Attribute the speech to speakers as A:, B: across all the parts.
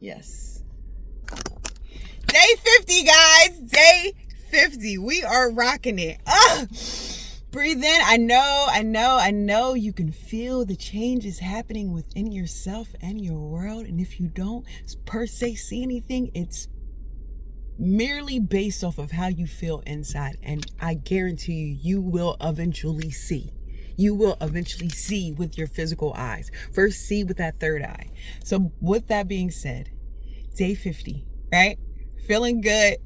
A: Yes. Day 50, guys. Day 50. We are rocking it. Breathe in. I know. You can feel the changes happening within yourself and your world. And if you don't per se see anything, it's merely based off of how you feel inside. And I guarantee you will eventually see. You will eventually see with your physical eyes. First, see with that third eye. So with that being said, day 50, right? Feeling good,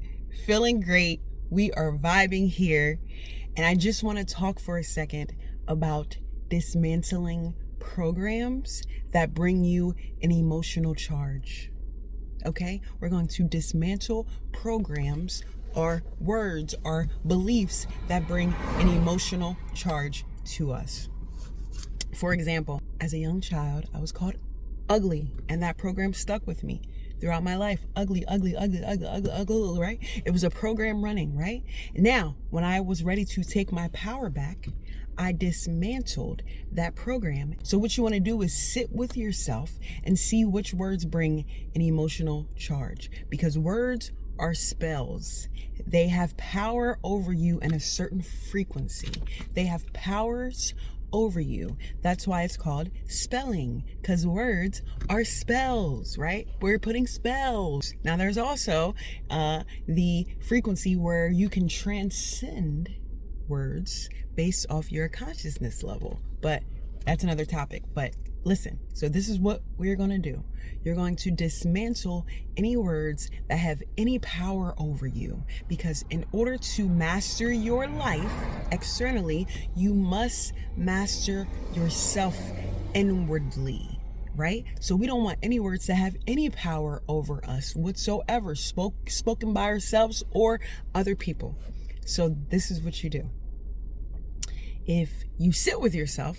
A: feeling great. We are vibing here. And I just want to talk for a second about dismantling programs that bring you an emotional charge. Okay? We're going to dismantle programs or words or beliefs that bring an emotional charge to us. For example, as a young child, I was called ugly, and that program stuck with me throughout my life. Ugly, right? It was a program running, right? Now, when I was ready to take my power back, I dismantled that program. So what you want to do is sit with yourself and see which words bring an emotional charge, because words are spells. They have power over you in a certain frequency. They have powers over you. That's why it's called spelling, because words are spells, right? We're putting spells. Now there's also the frequency where you can transcend words based off your consciousness level, but that's another topic. But listen, so this is what we're going to do. You're going to dismantle any words that have any power over you, because in order to master your life externally, you must master yourself inwardly, right? So we don't want any words that have any power over us whatsoever, spoken by ourselves or other people. So this is what you do. If you sit with yourself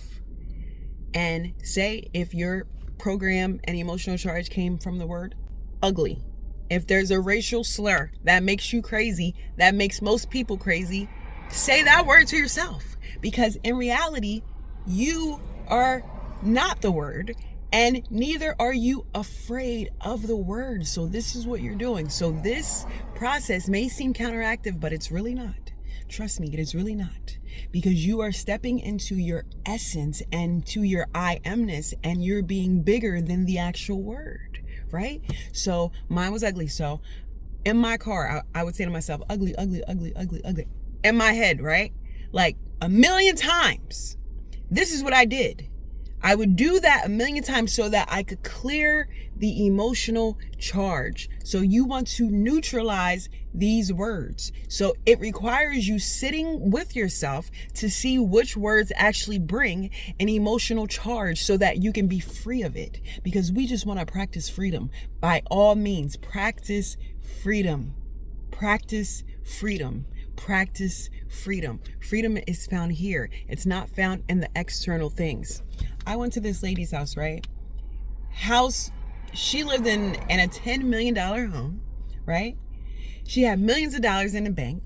A: and say if your program and emotional charge came from the word ugly, if there's a racial slur that makes you crazy, that makes most people crazy, say that word to yourself, because in reality, you are not the word, and neither are you afraid of the word. So this is what you're doing. So this process may seem counteractive, but it's really not. Trust me, it is really not, because you are stepping into your essence and to your I amness, and you're being bigger than the actual word, right? So mine was ugly. So in my car, I would say to myself, ugly, ugly, ugly, ugly, ugly, in my head, right? Like 1,000,000 times. This is what I did. I would do that 1,000,000 times so that I could clear the emotional charge. So you want to neutralize these words. So it requires you sitting with yourself to see which words actually bring an emotional charge so that you can be free of it. Because we just want to practice freedom. By all means, practice freedom. Practice freedom. Practice freedom. Freedom is found here. It's not found in the external things. I went to this lady's house, right? She lived in a $10 million home, right? She had millions of dollars in the bank.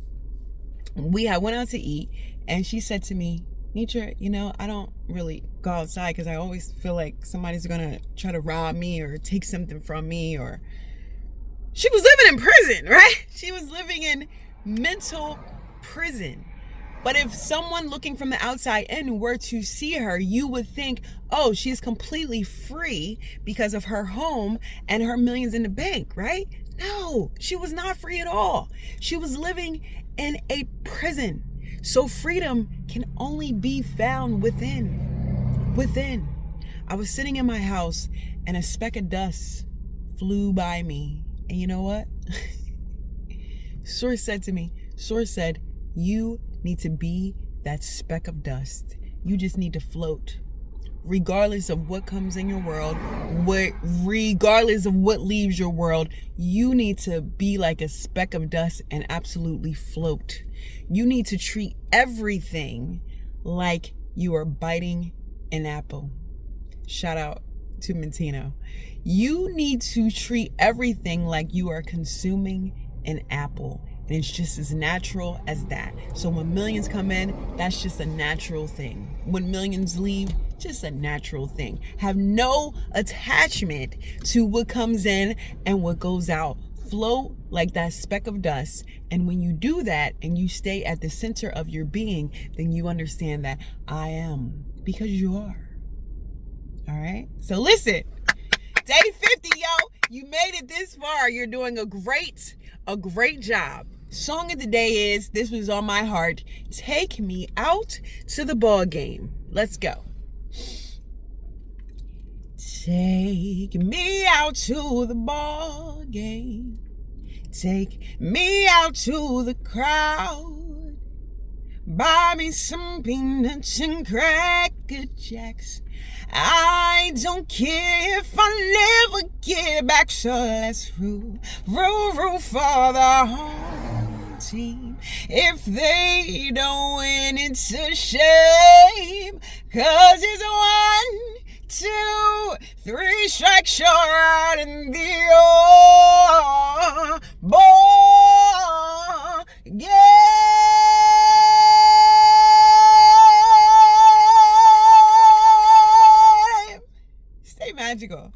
A: We went out to eat, and she said to me, Nitra, I don't really go outside because I always feel like somebody's going to try to rob me or take something from me. Or she was living in prison, right? She was living in mental prison. But if someone looking from the outside in were to see her, you would think, oh, she's completely free because of her home and her millions in the bank, right? No, she was not free at all. She was living in a prison. So freedom can only be found within. Within. I was sitting in my house and a speck of dust flew by me. And you know what? Source said, you need to be that speck of dust. You just need to float. Regardless of what comes in your world, regardless of what leaves your world, you need to be like a speck of dust and absolutely float. You need to treat everything like you are biting an apple. Shout out to Mentino. You need to treat everything like you are consuming an apple. And it's just as natural as that. So when millions come in, that's just a natural thing. When millions leave, just a natural thing. Have no attachment to what comes in and what goes out. Float like that speck of dust. And when you do that and you stay at the center of your being, then you understand that I am, because you are. All right? So listen, day 50, yo. You made it this far. You're doing a great job. Song of the day is, this was on my heart, Take Me Out to the Ball Game. Let's go. Take me out to the ball game. Take me out to the crowd. Buy me some peanuts and Cracker Jacks. I don't care if I never get back, so let's root for the home team. If they don't win, it's a shame, 'cause it's 1, 2, 3 strikes, you're out in the ball game. Stay magical.